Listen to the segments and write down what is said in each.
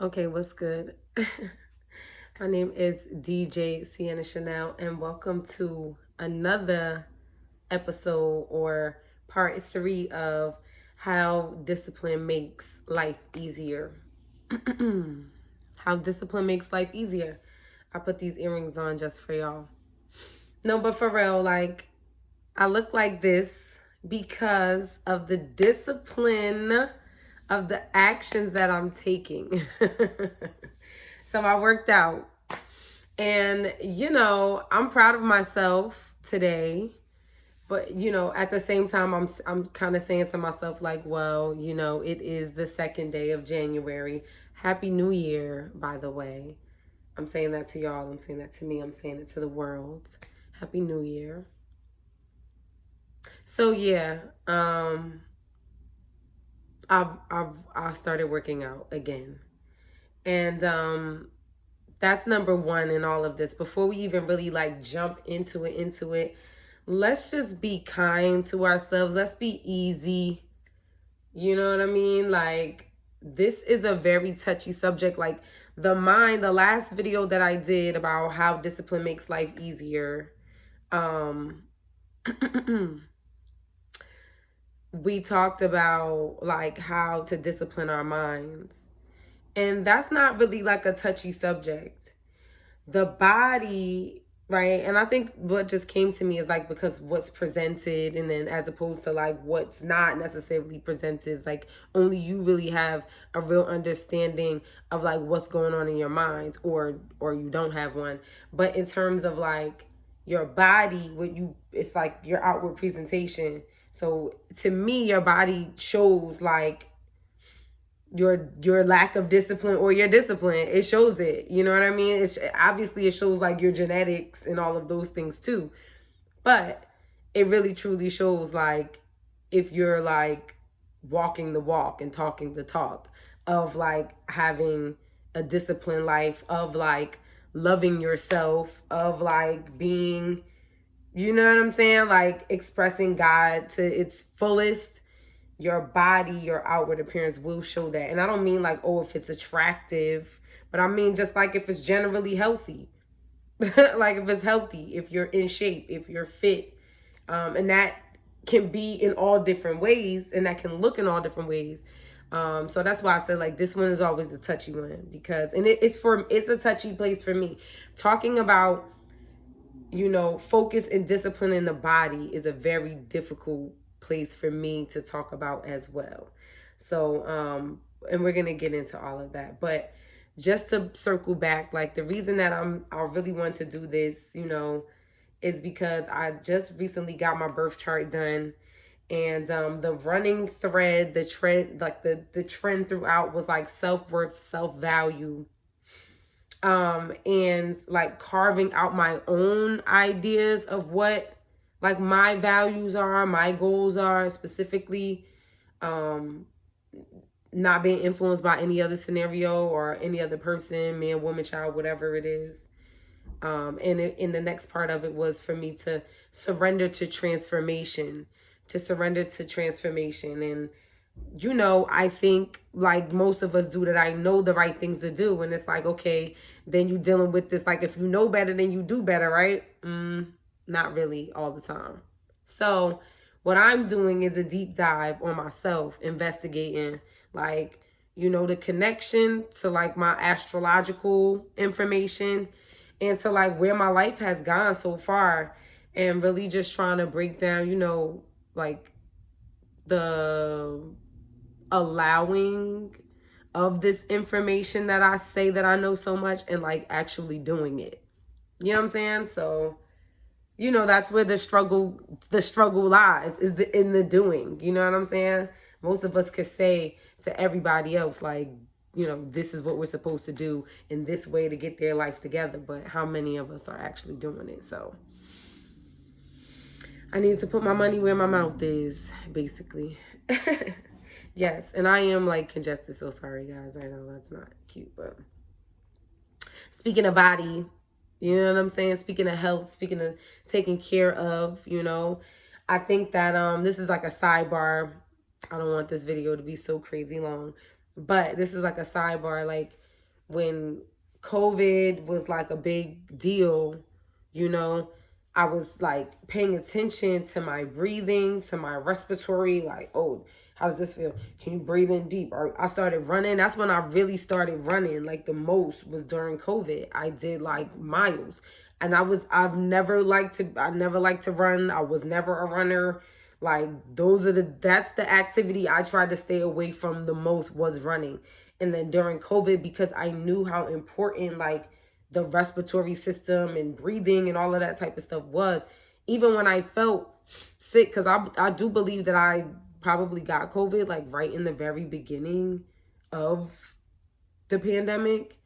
Okay, what's good? My name is DJ Sienna Chanel, and welcome to another episode or part 3 of how discipline makes life easier. How discipline makes life easier. I put these earrings on just for y'all. No, but for real, like, I look like this because of the discipline of the actions that I'm taking. So I worked out. And, I'm proud of myself today. But, at the same time, I'm kind of saying to myself, like, well, it is the second day of January. Happy New Year, by the way. I'm saying that to y'all. I'm saying that to me. I'm saying it to the world. Happy New Year. So, yeah, I started working out again. And that's number one in all of this. Before we even really like jump into it, let's just be kind to ourselves. Let's be easy. You know what I mean? Like, this is a very touchy subject. Like, the last video that I did about how discipline makes life easier, we talked about like how to discipline our minds. And that's not really like a touchy subject. The body, right? And I think what just came to me is like because what's presented, and then as opposed to like what's not necessarily presented, is like only you really have a real understanding of like what's going on in your mind, or you don't have one. But in terms of like your body, it's like your outward presentation. So to me, your body shows like your lack of discipline or your discipline. It shows it, you know what I mean? It's obviously, it shows like your genetics and all of those things too, but it really truly shows like if you're like walking the walk and talking the talk of like having a disciplined life, of like loving yourself, of like being, you know what I'm saying, like expressing God to its fullest. Your body, your outward appearance will show that. And I don't mean like, oh, if it's attractive, but I mean just like if it's generally healthy. Like if it's healthy, if you're in shape, if you're fit. And that can be in all different ways, and that can look in all different ways. So that's why I said like this one is always a touchy one, because it's a touchy place for me. Talking about, focus and discipline in the body is a very difficult place for me to talk about as well. So, and we're going to get into all of that. But just to circle back, like the reason that I really want to do this, is because I just recently got my birth chart done. And the running thread, the trend, like the trend throughout was like self-worth, self-value, and like carving out my own ideas of what like my values are, my goals are, specifically, not being influenced by any other scenario or any other person, man, woman, child, whatever it is. And in the next part of it was for me to surrender to transformation, And, I think like most of us do that. I know the right things to do. And it's like, okay, then you dealing with this. Like if you know better, then you do better, right? Not really all the time. So what I'm doing is a deep dive on myself, investigating like, the connection to like my astrological information and to like where my life has gone so far, and really just trying to break down, like the allowing of this information that I say that I know so much, and like actually doing it. You know what I'm saying? So, that's where the struggle lies, is in the doing. You know what I'm saying? Most of us could say to everybody else, like, this is what we're supposed to do in this way to get their life together. But how many of us are actually doing it? So I need to put my money where my mouth is, basically. Yes, and I am like congested, so sorry guys. I know that's not cute, but speaking of body, you know what I'm saying? Speaking of health, speaking of taking care of, I think that this is like a sidebar. I don't want this video to be so crazy long, but this is like a sidebar. Like, when COVID was like a big deal, you know, I was like paying attention to my breathing, to my respiratory, like, oh, how does this feel? Can you breathe in deep? Or I started running. That's when I really started running, like the most was during COVID. I did like miles. And I never liked to run. I was never a runner. Like that's the activity I tried to stay away from the most, was running. And then during COVID, because I knew how important like the respiratory system and breathing and all of that type of stuff was, even when I felt sick, because I do believe that I probably got COVID like right in the very beginning of the pandemic.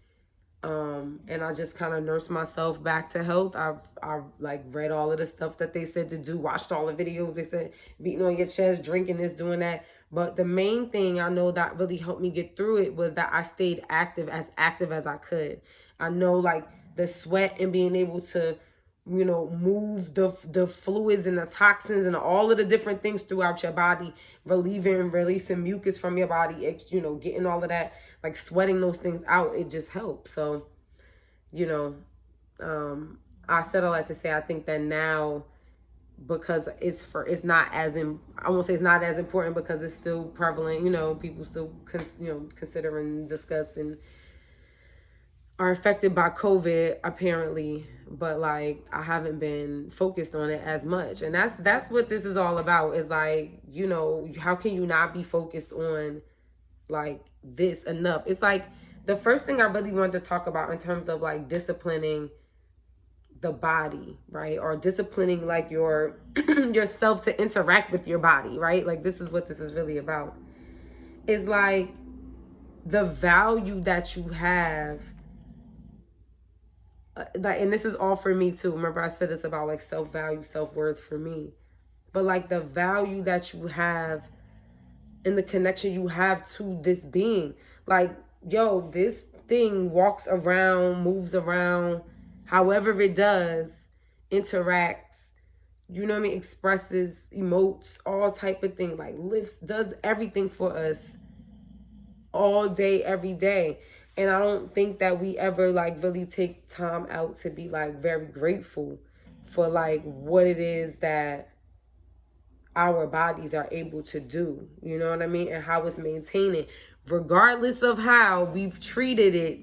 And I just kind of nursed myself back to health. I've like read all of the stuff that they said to do, watched all the videos. They said beating on your chest, drinking this, doing that. But the main thing I know that really helped me get through it was that I stayed active as I could. I know like the sweat and being able to, you know, move the fluids and the toxins and all of the different things throughout your body, relieving and releasing mucus from your body, you know, getting all of that, like sweating those things out, it just helps. So, you know, I said all that to say, I think that now, because it's not as I won't say it's not as important, because it's still prevalent, you know, people still consider and discuss and are affected by COVID apparently, but like I haven't been focused on it as much. And that's what this is all about, is like, you know, how can you not be focused on like this enough? It's like the first thing I really wanted to talk about in terms of like disciplining the body, right? Or disciplining like your yourself to interact with your body, right? Like this is what this is really about. Is like the value that you have, like, and this is all for me too. Remember I said this about like self-value, self-worth for me. But like the value that you have and the connection you have to this being. Like, yo, this thing walks around, moves around, however it does, interacts, you know what I mean, expresses, emotes, all type of thing, like lifts, does everything for us all day, every day. And I don't think that we ever like really take time out to be like very grateful for like what it is that our bodies are able to do, you know what I mean? And how it's maintaining, regardless of how we've treated it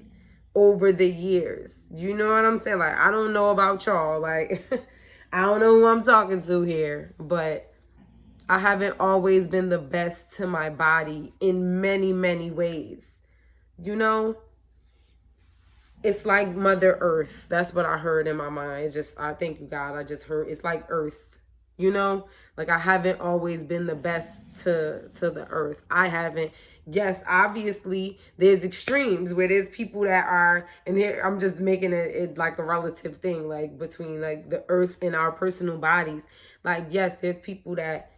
over the years. You know what I'm saying? Like, I don't know about y'all. Like, I don't know who I'm talking to here, but I haven't always been the best to my body in many, many ways. You know? It's like Mother Earth. That's what I heard in my mind. It's just, I thank you, God. I just heard it's like Earth. You know, like I haven't always been the best to the earth. I haven't. Yes, obviously there's extremes where there's people that are, and here I'm just making it like a relative thing, like between like the earth and our personal bodies. Like, yes, there's people that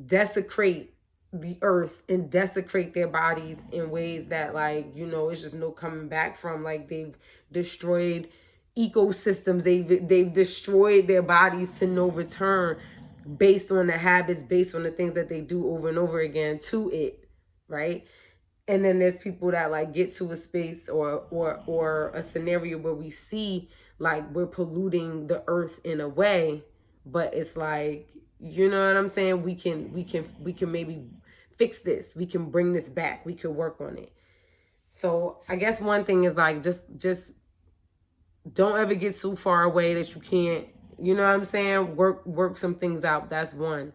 desecrate the earth and desecrate their bodies in ways that, like, you know, it's just no coming back from. Like, they've destroyed ecosystems, they've destroyed their bodies to no return, based on the habits, based on the things that they do over and over again to it, right? And then there's people that like get to a space or a scenario where we see like we're polluting the earth in a way, but it's like, you know what I'm saying? We can maybe fix this. We can bring this back. We could work on it. So I guess one thing is like just don't ever get too far away that you can't, you know what I'm saying? Work some things out. That's one.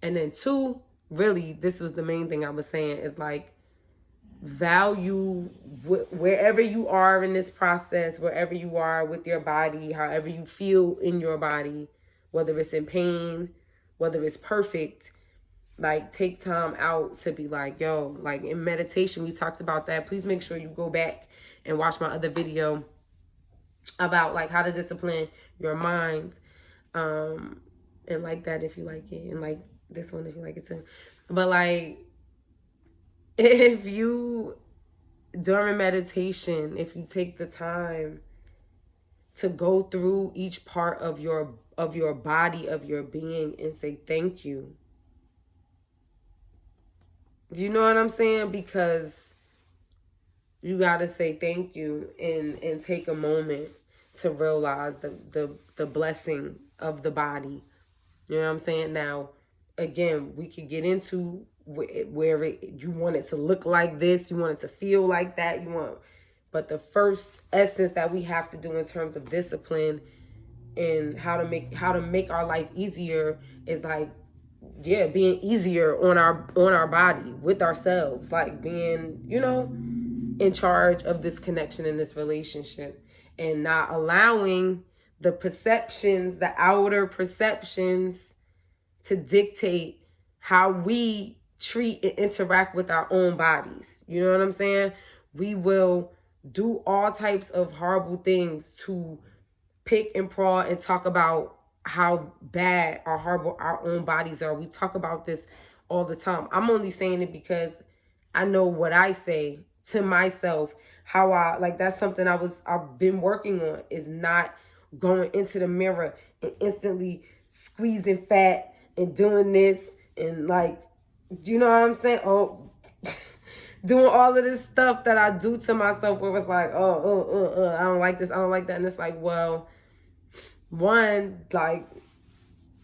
And then two, really, this was the main thing I was saying, is like value wherever you are in this process, wherever you are with your body, however you feel in your body, whether it's in pain, whether it's perfect, like take time out to be like, yo, like in meditation, we talked about that. Please make sure you go back and watch my other video about like how to discipline your mind, and like that if you like it, and like this one if you like it too. But like, if you during meditation, if you take the time to go through each part of your body, of your being, and say thank you. You know what I'm saying? Because You got to say thank you and take a moment to realize the blessing of the body. You know what I'm saying? Now, again, we could get into where you want it to look like this, you want it to feel like that, but the first essence that we have to do in terms of discipline and how to make our life easier is like, yeah, being easier on our body, with ourselves, like being, in charge of this connection in this relationship, and not allowing the perceptions, the outer perceptions, to dictate how we treat and interact with our own bodies. You know what I'm saying? We will do all types of horrible things to pick and praw and talk about how bad or horrible our own bodies are. We talk about this all the time. I'm only saying it because I know what I say to myself, how I like, that's something I've been working on, is not going into the mirror and instantly squeezing fat and doing this and like, you know what I'm saying? Oh, doing all of this stuff that I do to myself where it's like, I don't like this, I don't like that. And it's like, well, one, like,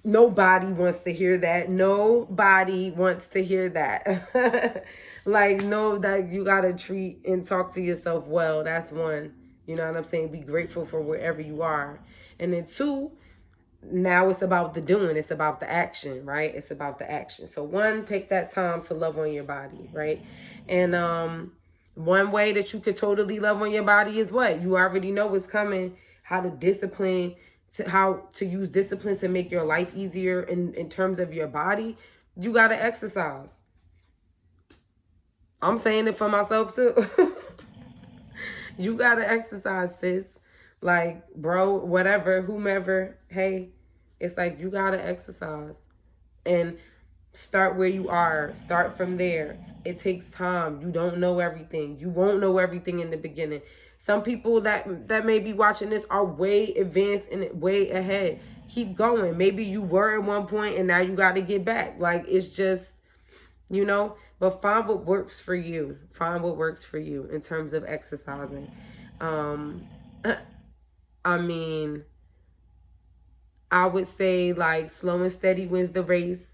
nobody wants to hear that. Nobody wants to hear that. Like, no, that you gotta treat and talk to yourself well. That's one. You know what I'm saying? Be grateful for wherever you are. And then two, now it's about the doing. It's about the action, right? It's about the action. So one, take that time to love on your body, right? And one way that you could totally love on your body is what? You already know what's coming. How to discipline, how to use discipline to make your life easier in terms of your body. You got to exercise. I'm saying it for myself too. You got to exercise, sis. Like, bro, whatever, whomever, hey, it's like you got to exercise. And start where you are. Start from there. It takes time. You don't know everything. You won't know everything in the beginning. Some people that may be watching this are way advanced and way ahead. Keep going. Maybe you were at one point and now you got to get back. Like, it's just, but find what works for you. Find what works for you in terms of exercising. I mean, I would say like slow and steady wins the race.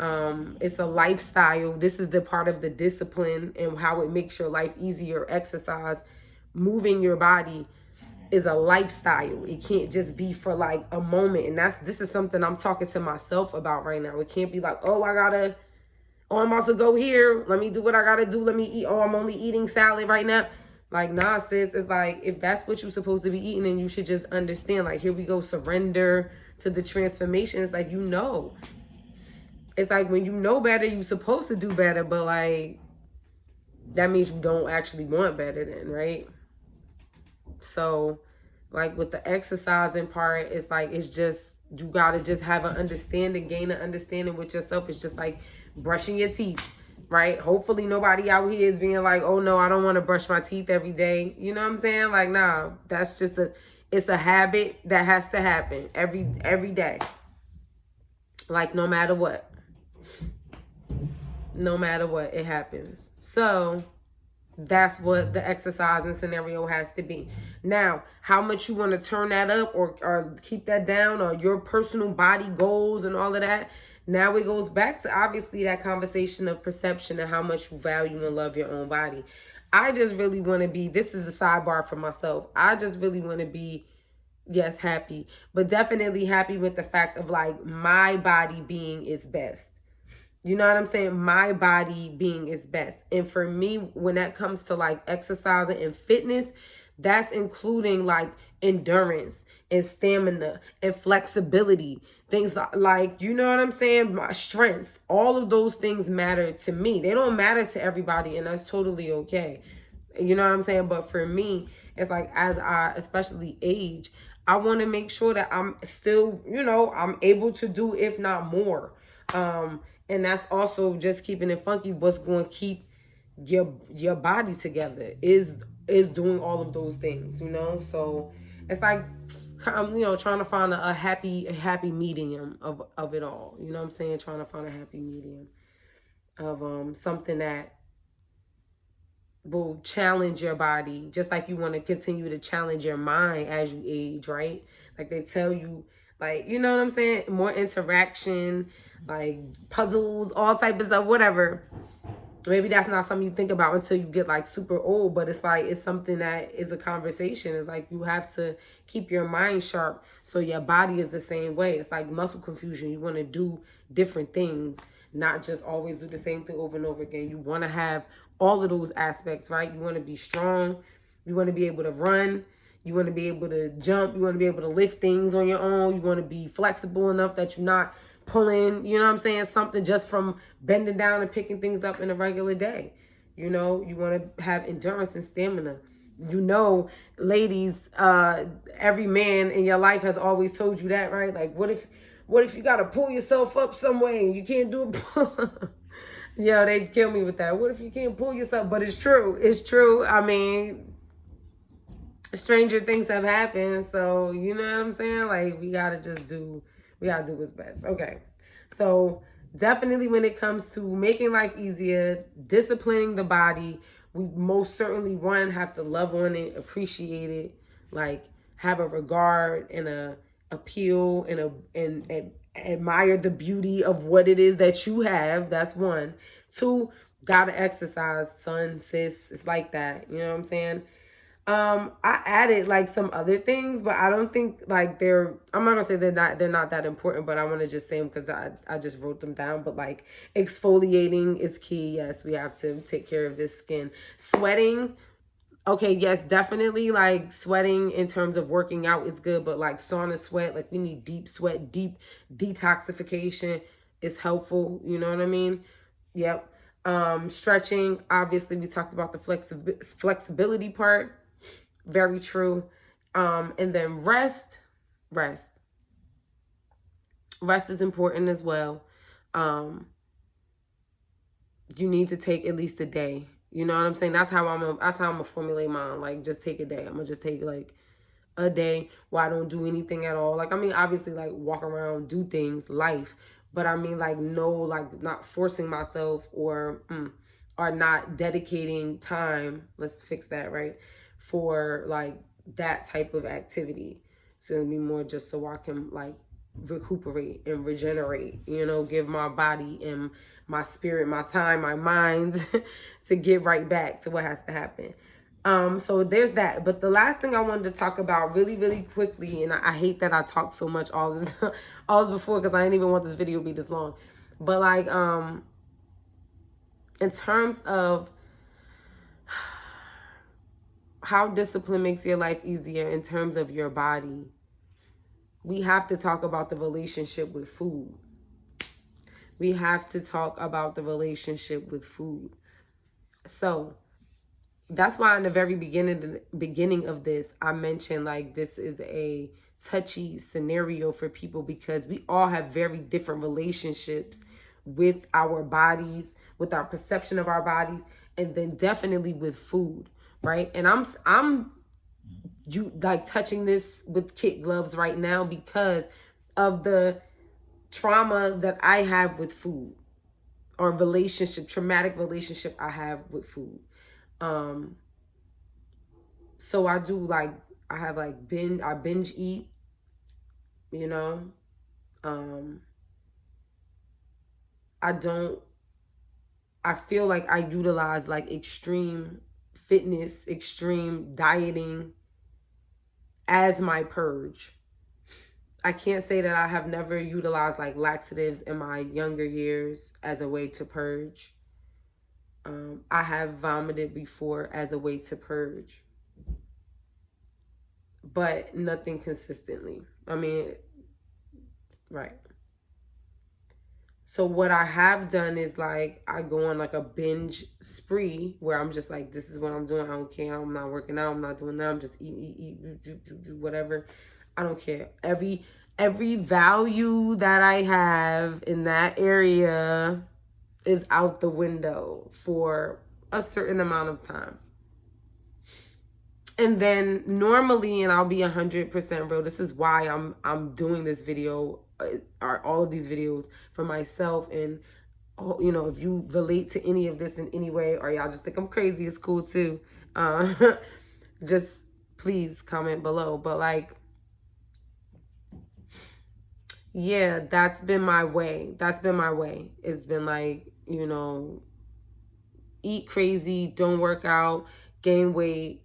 It's a lifestyle. This is the part of the discipline and how it makes your life easier. Exercise, moving your body is a lifestyle. It can't just be for like a moment. And this is something I'm talking to myself about right now. It can't be like, oh, I'm about to go here. Let me do what I gotta do. Let me eat. Oh, I'm only eating salad right now. Like, nah, sis. It's like, if that's what you're supposed to be eating, then you should just understand. Like, here we go. Surrender to the transformation. It's like, it's like when you know better, you're supposed to do better. But like, that means you don't actually want better then, right? So, like with the exercising part, it's like, it's just, you gotta just have an understanding, gain an understanding with yourself. It's just like brushing your teeth, right? Hopefully nobody out here is being like, oh no, I don't want to brush my teeth every day. You know what I'm saying? Like, nah, that's just it's a habit that has to happen every day. Like, no matter what, it happens. So that's what the exercising scenario has to be. Now, how much you want to turn that up or keep that down, or your personal body goals and all of that. Now it goes back to obviously that conversation of perception and how much you value and love your own body. I just really want to be, this is a sidebar for myself. I just really want to be, yes, happy, but definitely happy with the fact of like my body being its best. You know what I'm saying? My body being its best. And for me, when that comes to like exercising and fitness, that's including like endurance and stamina and flexibility. Things like, you know what I'm saying? My strength. All of those things matter to me. They don't matter to everybody, and that's totally okay. You know what I'm saying? But for me, it's like, as I especially age, I want to make sure that I'm still, I'm able to do, if not more. And that's also just keeping it funky. What's going to keep your body together is doing all of those things, So it's like, trying to find a happy medium of it all. You know what I'm saying? Trying to find a happy medium of something that will challenge your body, just like you want to continue to challenge your mind as you age, right? Like they tell you, like, you know what I'm saying? More interaction, like puzzles, all type of stuff, whatever. Maybe that's not something you think about until you get like super old, but it's like, it's something that is a conversation. It's like you have to keep your mind sharp so your body is the same way. It's like muscle confusion. You want to do different things, not just always do the same thing over and over again. You want to have all of those aspects, right? You want to be strong. You want to be able to run. You want to be able to jump. You want to be able to lift things on your own. You want to be flexible enough that you're not pulling, you know what I'm saying, something just from bending down and picking things up in a regular day. You know, you want to have endurance and stamina. You know, ladies, every man in your life has always told you that, right? Like, what if you got to pull yourself up some way and you can't do it? Yo, they'd kill me with that. What if you can't pull yourself? But it's true. It's true. I mean, stranger things have happened. So, you know what I'm saying? Like, we got to do what's best. Okay. So definitely when it comes to making life easier, disciplining the body, we most certainly, one, have to love on it, appreciate it, like have a regard and a appeal and admire the beauty of what it is that you have. That's one. Two, gotta exercise, son, sis. It's like that. You know what I'm saying? I added like some other things, but I don't think like I'm not gonna say they're not that important, but I want to just say them because I just wrote them down. But like exfoliating is key. Yes, we have to take care of this skin. Sweating. Okay, yes, definitely like sweating in terms of working out is good, but like sauna sweat, like we need deep sweat, deep detoxification is helpful. You know what I mean? Yep. Stretching, obviously we talked about the flexibility part. Very true. And then rest is important as well. You need to take at least a day. You know what I'm saying? That's how I'm gonna formulate mine. Like, just take a day. I'm gonna just take like a day where I don't do anything at all. Like, I mean, obviously, like walk around, do things, life. But I mean, like, no, like not forcing myself or not dedicating time. Let's fix that, right? For like that type of activity. It's gonna be more just so I can like recuperate and regenerate, you know, give my body and my spirit, my time, my mind to get right back to what has to happen. So there's that. But the last thing I wanted to talk about really, really quickly, and I hate that I talked so much all this before because I didn't even want this video to be this long. But like in terms of how discipline makes your life easier in terms of your body, we have to talk about the relationship with food. We have to talk about the relationship with food. So that's why in the very beginning of this, I mentioned like this is a touchy scenario for people because we all have very different relationships with our bodies, with our perception of our bodies, and then definitely with food, right? And I'm like touching this with kid gloves right now because of the trauma that I have with food, or traumatic relationship I have with food. So I do like, I binge eat, you know. I feel like I utilize like extreme fitness, extreme dieting as my purge. I can't say that I have never utilized like laxatives in my younger years as a way to purge. I have vomited before as a way to purge, but nothing consistently. I mean, right. So what I have done is like, I go on like a binge spree where I'm just like, this is what I'm doing. I don't care. I'm not working out. I'm not doing that. I'm just eat, whatever. I don't care. Every value that I have in that area is out the window for a certain amount of time. And then normally, and I'll be 100% real, this is why I'm doing this video, or all of these videos for myself and you know, if you relate to any of this in any way, or y'all just think I'm crazy, it's cool too. Just please comment below. But like, yeah, that's been my way. That's been my way. It's been like, you know, eat crazy, don't work out, gain weight,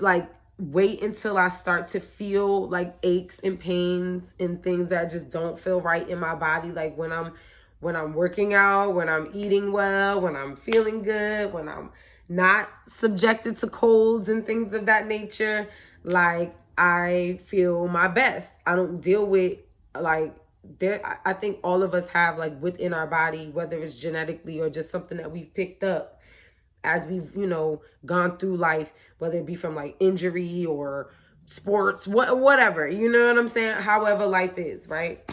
like wait until I start to feel like aches and pains and things that just don't feel right in my body. Like when I'm working out, when I'm eating well, when I'm feeling good, when I'm not subjected to colds and things of that nature, like I feel my best. I don't deal with like I think all of us have like within our body, whether it's genetically or just something that we've picked up as we've, you know, gone through life, whether it be from like injury or sports, whatever, you know what I'm saying? However life is, right?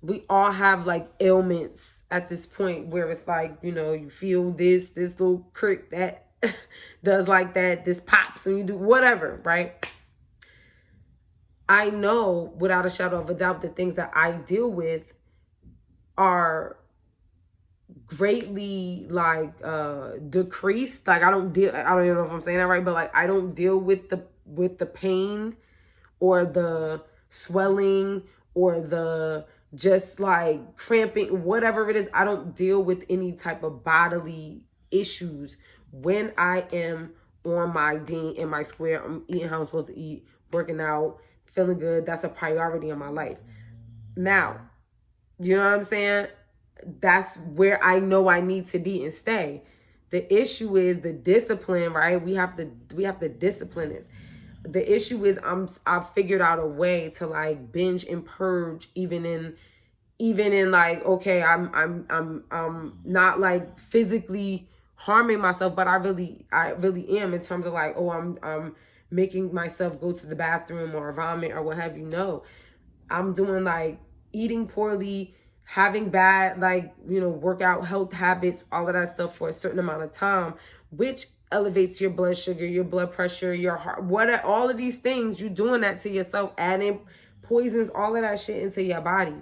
We all have like ailments at this point where it's like, you know, you feel this little crick that does like that, this pops and you do whatever, right? I know without a shadow of a doubt the things that I deal with are greatly like decreased. Like I don't even know if I'm saying that right, but like I don't deal with the pain or the swelling or the just like cramping, whatever it is. I don't deal with any type of bodily issues when I am on my D in my square. I'm eating how I'm supposed to eat, working out, feeling good. That's a priority in my life. Now, you know what I'm saying? That's where I know I need to be and stay. The issue is the discipline, right? We have to discipline this. The issue is I've figured out a way to like binge and purge even in like, okay, I'm not like physically harming myself, but I really am in terms of like, oh, I'm making myself go to the bathroom or vomit or what have you. No, I'm doing like eating poorly, having bad, like, you know, workout health habits, all of that stuff for a certain amount of time, which elevates your blood sugar, your blood pressure, your heart, all of these things. You doing that to yourself, adding poisons, all of that shit into your body.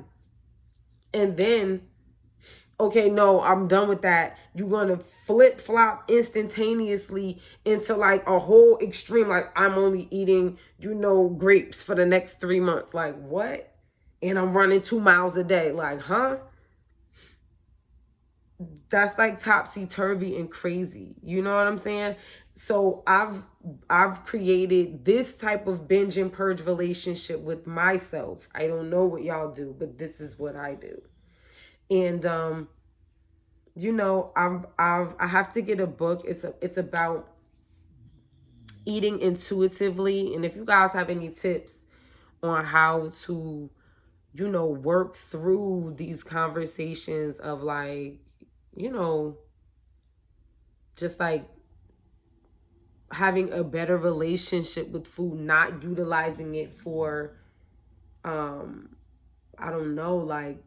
And then, okay, no, I'm done with that. You're going to flip-flop instantaneously into like a whole extreme. Like I'm only eating, you know, grapes for the next 3 months. Like what? And I'm running 2 miles a day. Like, huh? That's like topsy-turvy and crazy. You know what I'm saying? So I've created this type of binge and purge relationship with myself. I don't know what y'all do, but this is what I do. And you know, I have to get a book. It's about eating intuitively. And if you guys have any tips on how to, you know, work through these conversations of like, you know, just like having a better relationship with food, not utilizing it for, I don't know, like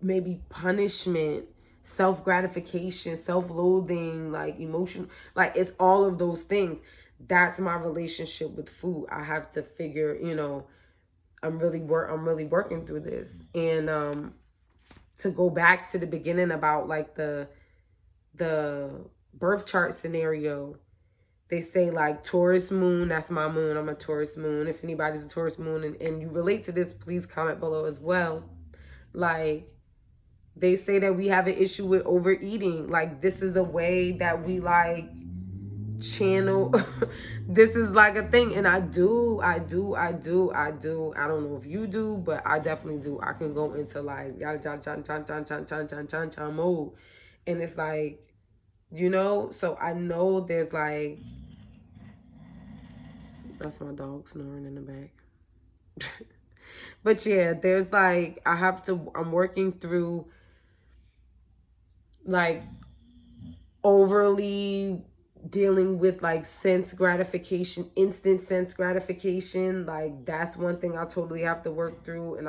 maybe punishment, self-gratification, self-loathing, like emotion, like it's all of those things. That's my relationship with food. I have to figure, you know, I'm really working through this. And to go back to the beginning about like the birth chart scenario, they say like Taurus moon, that's my moon. I'm a Taurus moon. If anybody's a Taurus moon and you relate to this, please comment below as well. Like they say that we have an issue with overeating. Like this is a way that we like channel. This is like a thing. And I do. I don't know if you do, but I definitely do. I can go into like mode. And it's like, you know, so I know there's like, that's my dog snoring in the back. But yeah, there's like, I'm working through like overly dealing with like sense gratification, instant sense gratification. Like that's one thing I totally have to work through. And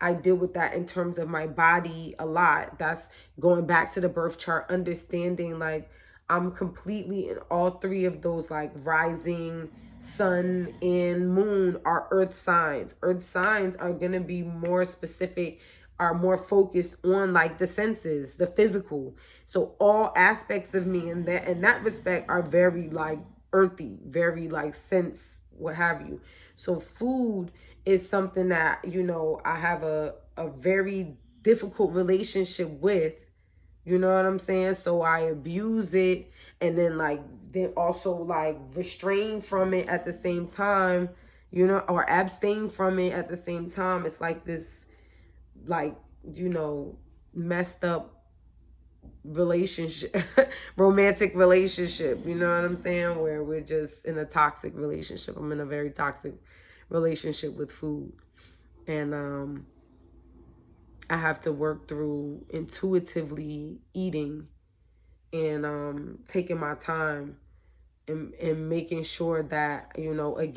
I deal with that in terms of my body a lot. That's going back to the birth chart, understanding like I'm completely in all three of those, like rising, sun, and moon are earth signs. Earth signs are going to be more specific, are more focused on like the senses, the physical. So all aspects of me in that respect are very like earthy, very like sense, what have you. So food is something that, you know, I have a very difficult relationship with. You know what I'm saying? So I abuse it, and then also like restrain from it at the same time, you know, or abstain from it at the same time. It's like this, like, you know, messed up relationship, romantic relationship, you know what I'm saying? Where we're just in a toxic relationship. I'm in a very toxic relationship with food. And I have to work through intuitively eating and taking my time and making sure that, you know, again,